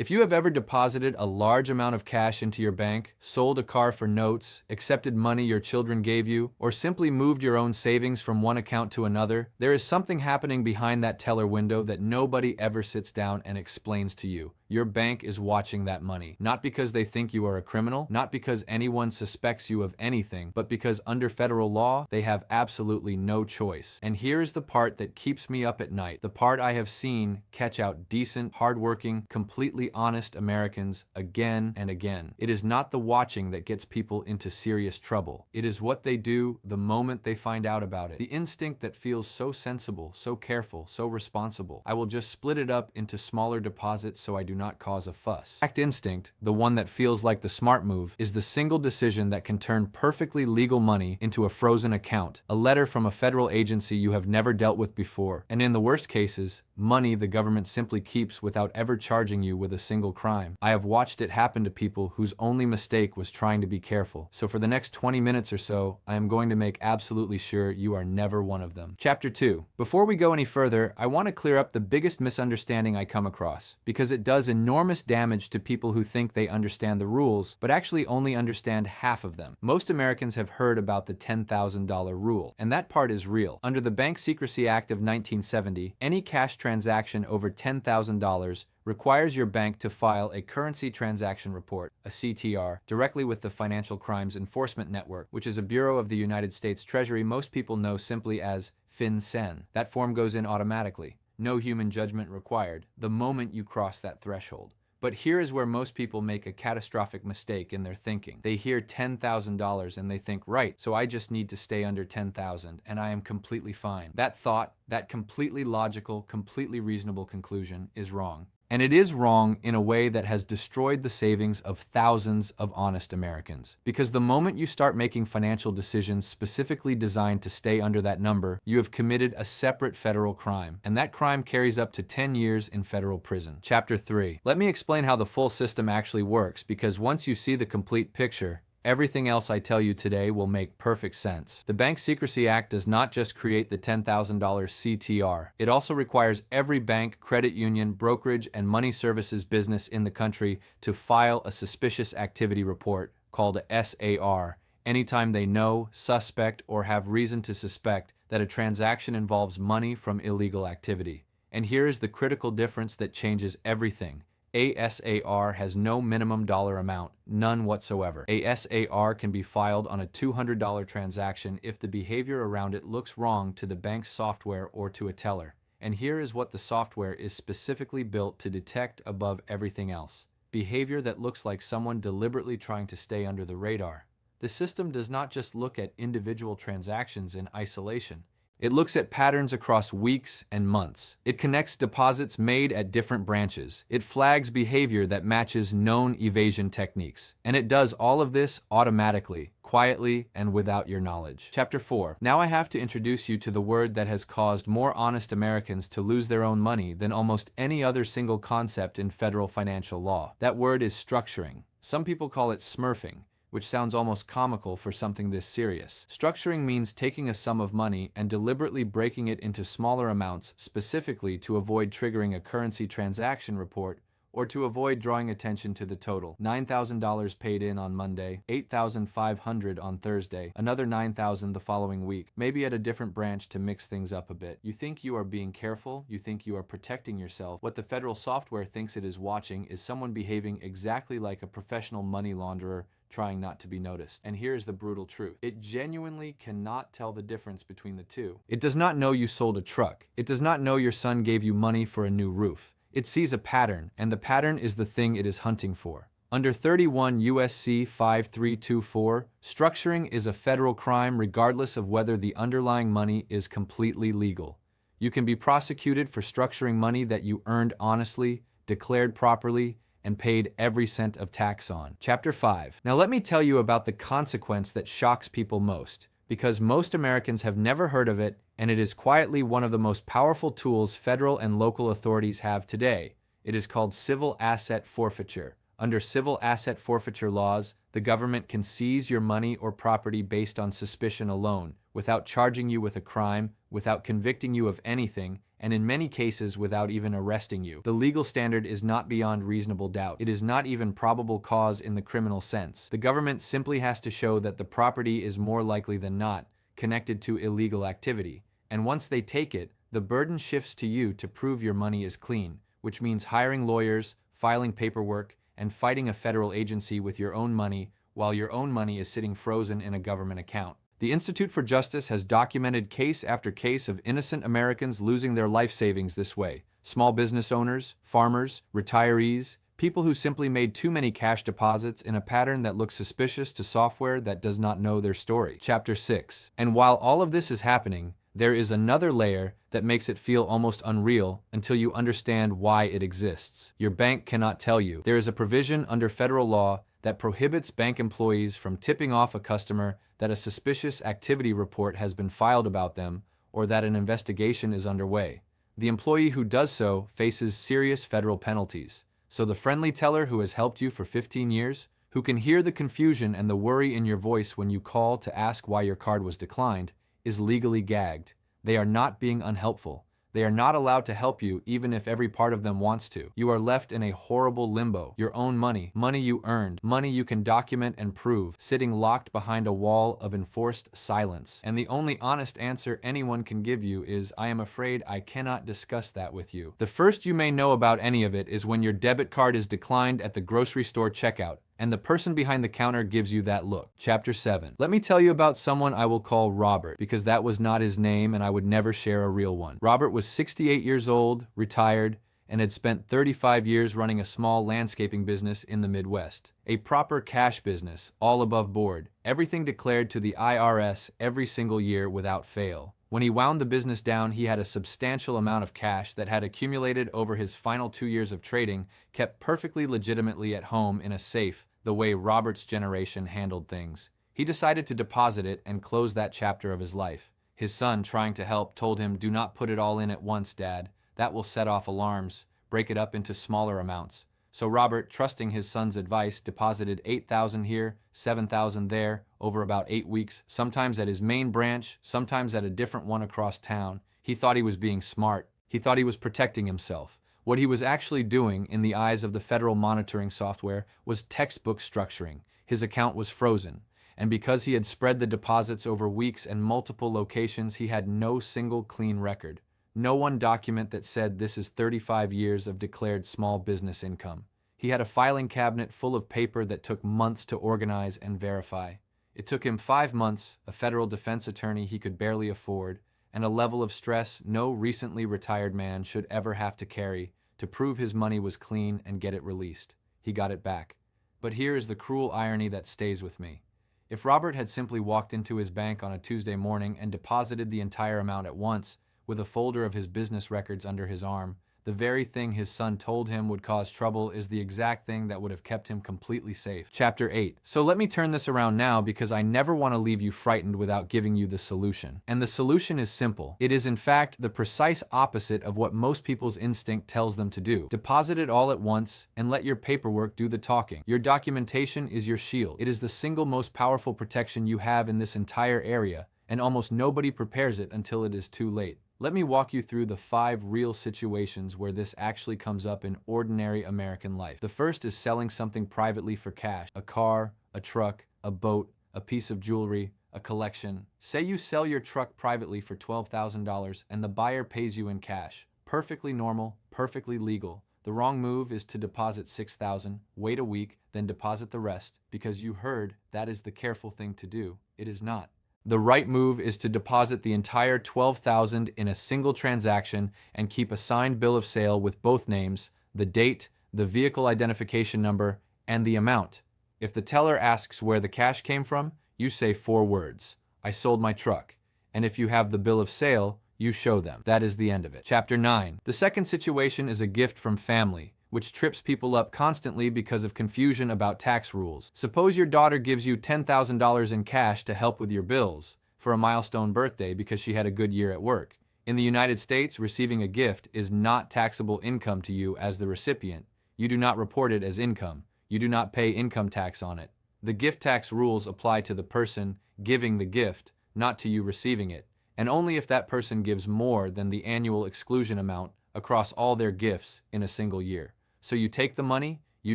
If you have ever deposited a large amount of cash into your bank, sold a car for notes, accepted money your children gave you, or simply moved your own savings from one account to another, there is something happening behind that teller window that nobody ever sits down and explains to you. Your bank is watching that money, not because they think you are a criminal, not because anyone suspects you of anything, but because under federal law, they have absolutely no choice. And here is the part that keeps me up at night, the part I have seen catch out decent, hardworking, completely honest Americans again and again. It is not the watching that gets people into serious trouble. It is what they do the moment they find out about it. The instinct that feels so sensible, so careful, so responsible. I will just split it up into smaller deposits so I do not cause a fuss. Act instinct, the one that feels like the smart move, is the single decision that can turn perfectly legal money into a frozen account, a letter from a federal agency you have never dealt with before, and in the worst cases, money the government simply keeps without ever charging you with a single crime. I have watched it happen to people whose only mistake was trying to be careful. So for the next 20 minutes or so, I am going to make absolutely sure you are never one of them. Chapter 2. Before we go any further, I want to clear up the biggest misunderstanding I come across, because it does enormous damage to people who think they understand the rules, but actually only understand half of them. Most Americans have heard about the $10,000 rule, and that part is real. Under the Bank Secrecy Act of 1970, any cash transaction over $10,000 requires your bank to file a currency transaction report, a CTR, directly with the Financial Crimes Enforcement Network, which is a bureau of the United States Treasury most people know simply as FinCEN. That form goes in automatically. No human judgment required, the moment you cross that threshold. But here is where most people make a catastrophic mistake in their thinking. They hear $10,000 and they think, right, so I just need to stay under $10,000 and I am completely fine. That thought, that completely logical, completely reasonable conclusion is wrong. And it is wrong in a way that has destroyed the savings of thousands of honest Americans. Because the moment you start making financial decisions specifically designed to stay under that number, you have committed a separate federal crime. And that crime carries up to 10 years in federal prison. Chapter 3. Let me explain how the full system actually works, because once you see the complete picture, everything else I tell you today will make perfect sense. The Bank Secrecy Act does not just create the $10,000 CTR. It also requires every bank, credit union, brokerage, and money services business in the country to file a suspicious activity report, called a SAR, anytime they know, suspect, or have reason to suspect that a transaction involves money from illegal activity. And here is the critical difference that changes everything. A SAR has no minimum dollar amount, none whatsoever. A SAR can be filed on a $200 transaction if the behavior around it looks wrong to the bank's software or to a teller. And here is what the software is specifically built to detect above everything else: behavior that looks like someone deliberately trying to stay under the radar. The system does not just look at individual transactions in isolation. It looks at patterns across weeks and months. It connects deposits made at different branches. It flags behavior that matches known evasion techniques. And it does all of this automatically, quietly, and without your knowledge. Chapter 4. Now I have to introduce you to the word that has caused more honest Americans to lose their own money than almost any other single concept in federal financial law. That word is structuring. Some people call it smurfing, which sounds almost comical for something this serious. Structuring means taking a sum of money and deliberately breaking it into smaller amounts specifically to avoid triggering a currency transaction report or to avoid drawing attention to the total. $9,000 paid in on Monday, $8,500 on Thursday, another $9,000 the following week, maybe at a different branch to mix things up a bit. You think you are being careful, you think you are protecting yourself. What the federal software thinks it is watching is someone behaving exactly like a professional money launderer trying not to be noticed. And here's the brutal truth. It genuinely cannot tell the difference between the two. It does not know you sold a truck. It does not know your son gave you money for a new roof. It sees a pattern, and the pattern is the thing it is hunting for. Under 31 U.S.C. 5324, structuring is a federal crime regardless of whether the underlying money is completely legal. You can be prosecuted for structuring money that you earned honestly, declared properly, and paid every cent of tax on. Chapter 5. Now let me tell you about the consequence that shocks people most, because most Americans have never heard of it, and it is quietly one of the most powerful tools federal and local authorities have today. It is called civil asset forfeiture. Under civil asset forfeiture laws, the government can seize your money or property based on suspicion alone, without charging you with a crime, without convicting you of anything, and in many cases without even arresting you. The legal standard is not beyond reasonable doubt. It is not even probable cause in the criminal sense. The government simply has to show that the property is more likely than not connected to illegal activity. And once they take it, the burden shifts to you to prove your money is clean, which means hiring lawyers, filing paperwork, and fighting a federal agency with your own money while your own money is sitting frozen in a government account. The Institute for Justice has documented case after case of innocent Americans losing their life savings this way. Small business owners, farmers, retirees, people who simply made too many cash deposits in a pattern that looks suspicious to software that does not know their story. Chapter 6. And while all of this is happening, there is another layer that makes it feel almost unreal until you understand why it exists. Your bank cannot tell you. There is a provision under federal law that prohibits bank employees from tipping off a customer that a suspicious activity report has been filed about them or that an investigation is underway. The employee who does so faces serious federal penalties. So the friendly teller who has helped you for 15 years, who can hear the confusion and the worry in your voice when you call to ask why your card was declined, is legally gagged. They are not being unhelpful. They are not allowed to help you even if every part of them wants to. You are left in a horrible limbo. Your own money, money you earned, money you can document and prove, sitting locked behind a wall of enforced silence. And the only honest answer anyone can give you is, I am afraid I cannot discuss that with you. The first you may know about any of it is when your debit card is declined at the grocery store checkout, and the person behind the counter gives you that look. Chapter 7. Let me tell you about someone I will call Robert, because that was not his name and I would never share a real one. Robert was 68 years old, retired, and had spent 35 years running a small landscaping business in the Midwest. A proper cash business, all above board, everything declared to the IRS every single year without fail. When he wound the business down, he had a substantial amount of cash that had accumulated over his final 2 years of trading, kept perfectly legitimately at home in a safe, the way Robert's generation handled things. He decided to deposit it and close that chapter of his life. His son, trying to help, told him, "Do not put it all in at once, Dad. That will set off alarms. Break it up into smaller amounts." So Robert, trusting his son's advice, deposited $8,000 here, $7,000 there, over about 8 weeks, sometimes at his main branch, sometimes at a different one across town. He thought he was being smart. He thought he was protecting himself. What he was actually doing, in the eyes of the federal monitoring software, was textbook structuring. His account was frozen, and because he had spread the deposits over weeks and multiple locations, he had no single clean record. No one document that said this is 35 years of declared small business income. He had a filing cabinet full of paper that took months to organize and verify. It took him 5 months, a federal defense attorney he could barely afford, and a level of stress no recently retired man should ever have to carry to prove his money was clean and get it released. He got it back. But here is the cruel irony that stays with me. If Robert had simply walked into his bank on a Tuesday morning and deposited the entire amount at once, with a folder of his business records under his arm, the very thing his son told him would cause trouble is the exact thing that would have kept him completely safe. Chapter 8. So let me turn this around now because I never want to leave you frightened without giving you the solution. And the solution is simple. It is in fact the precise opposite of what most people's instinct tells them to do. Deposit it all at once and let your paperwork do the talking. Your documentation is your shield. It is the single most powerful protection you have in this entire area, and almost nobody prepares it until it is too late. Let me walk you through the 5 real situations where this actually comes up in ordinary American life. The first is selling something privately for cash. A car, a truck, a boat, a piece of jewelry, a collection. Say you sell your truck privately for $12,000 and the buyer pays you in cash. Perfectly normal, perfectly legal. The wrong move is to deposit $6,000, wait a week, then deposit the rest, because you heard that is the careful thing to do. It is not. The right move is to deposit the entire $12,000 in a single transaction and keep a signed bill of sale with both names, the date, the vehicle identification number, and the amount. If the teller asks where the cash came from, you say 4 words. I sold my truck. And if you have the bill of sale, you show them. That is the end of it. Chapter 9. The second situation is a gift from family, which trips people up constantly because of confusion about tax rules. Suppose your daughter gives you $10,000 in cash to help with your bills for a milestone birthday because she had a good year at work. In the United States, receiving a gift is not taxable income to you as the recipient. You do not report it as income. You do not pay income tax on it. The gift tax rules apply to the person giving the gift, not to you receiving it. and only if that person gives more than the annual exclusion amount across all their gifts in a single year. So you take the money, you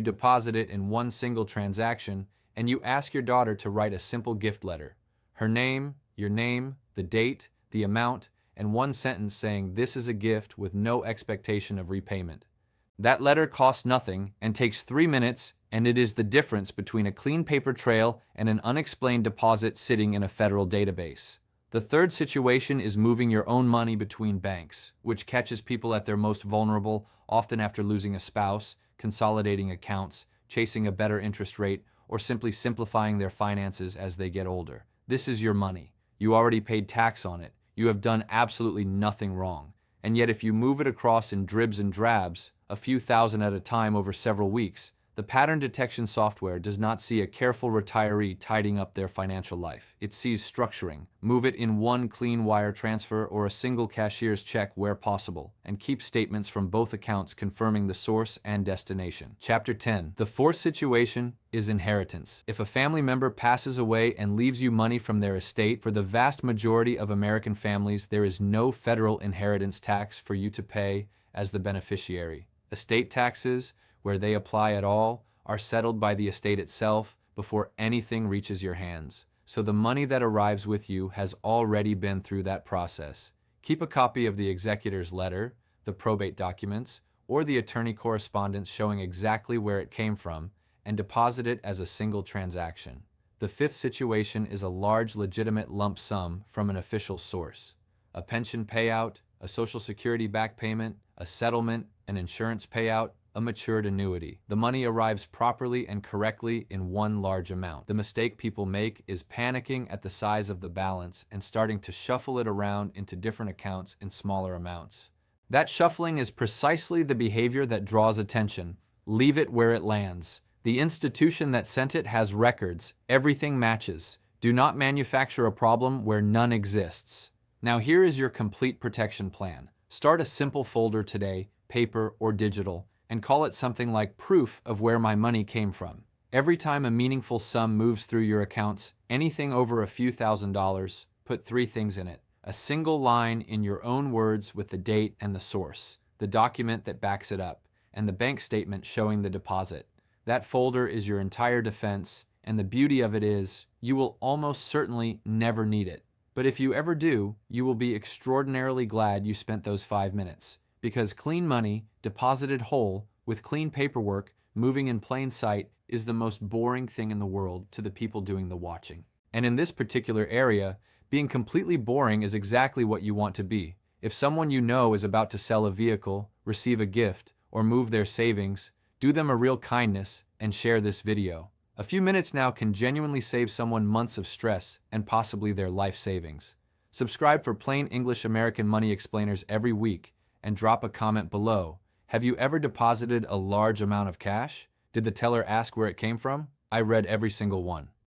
deposit it in one single transaction, and you ask your daughter to write a simple gift letter. Her name, your name, the date, the amount, and one sentence saying this is a gift with no expectation of repayment. That letter costs nothing and takes 3 minutes, and it is the difference between a clean paper trail and an unexplained deposit sitting in a federal database. The third situation is moving your own money between banks, which catches people at their most vulnerable, often after losing a spouse, consolidating accounts, chasing a better interest rate, or simply simplifying their finances as they get older. This is your money. You already paid tax on it. You have done absolutely nothing wrong. And yet if you move it across in dribs and drabs, a few thousand at a time over several weeks, the pattern detection software does not see a careful retiree tidying up their financial life. It sees structuring. Move it in one clean wire transfer or a single cashier's check where possible, and keep statements from both accounts confirming the source and destination. Chapter 10. The fourth situation is inheritance. If a family member passes away and leaves you money from their estate, for the vast majority of American families, there is no federal inheritance tax for you to pay as the beneficiary. Estate taxes, where they apply at all, are settled by the estate itself before anything reaches your hands. So the money that arrives with you has already been through that process. Keep a copy of the executor's letter, the probate documents, or the attorney correspondence showing exactly where it came from, and deposit it as a single transaction. The fifth situation is a large legitimate lump sum from an official source. A pension payout, a Social Security back payment, a settlement, an insurance payout, a matured annuity. The money arrives properly and correctly in one large amount. The mistake people make is panicking at the size of the balance and starting to shuffle it around into different accounts in smaller amounts. That shuffling is precisely the behavior that draws attention. Leave it where it lands. The institution that sent it has records. Everything matches. Do not manufacture a problem where none exists. Now here is your complete protection plan. Start a simple folder today, paper or digital, and call it something like proof of where my money came from. Every time a meaningful sum moves through your accounts, anything over a few $1,000s, put 3 things in it. A single line in your own words with the date and the source, the document that backs it up, and the bank statement showing the deposit. That folder is your entire defense, and the beauty of it is you will almost certainly never need it. But if you ever do, you will be extraordinarily glad you spent those 5 minutes. Because clean money, deposited whole, with clean paperwork, moving in plain sight, is the most boring thing in the world to the people doing the watching. And in this particular area, being completely boring is exactly what you want to be. If someone you know is about to sell a vehicle, receive a gift, or move their savings, do them a real kindness and share this video. A few minutes now can genuinely save someone months of stress and possibly their life savings. Subscribe for plain English American money explainers every week, and drop a comment below. Have you ever deposited a large amount of cash? Did the teller ask where it came from? I read every single one.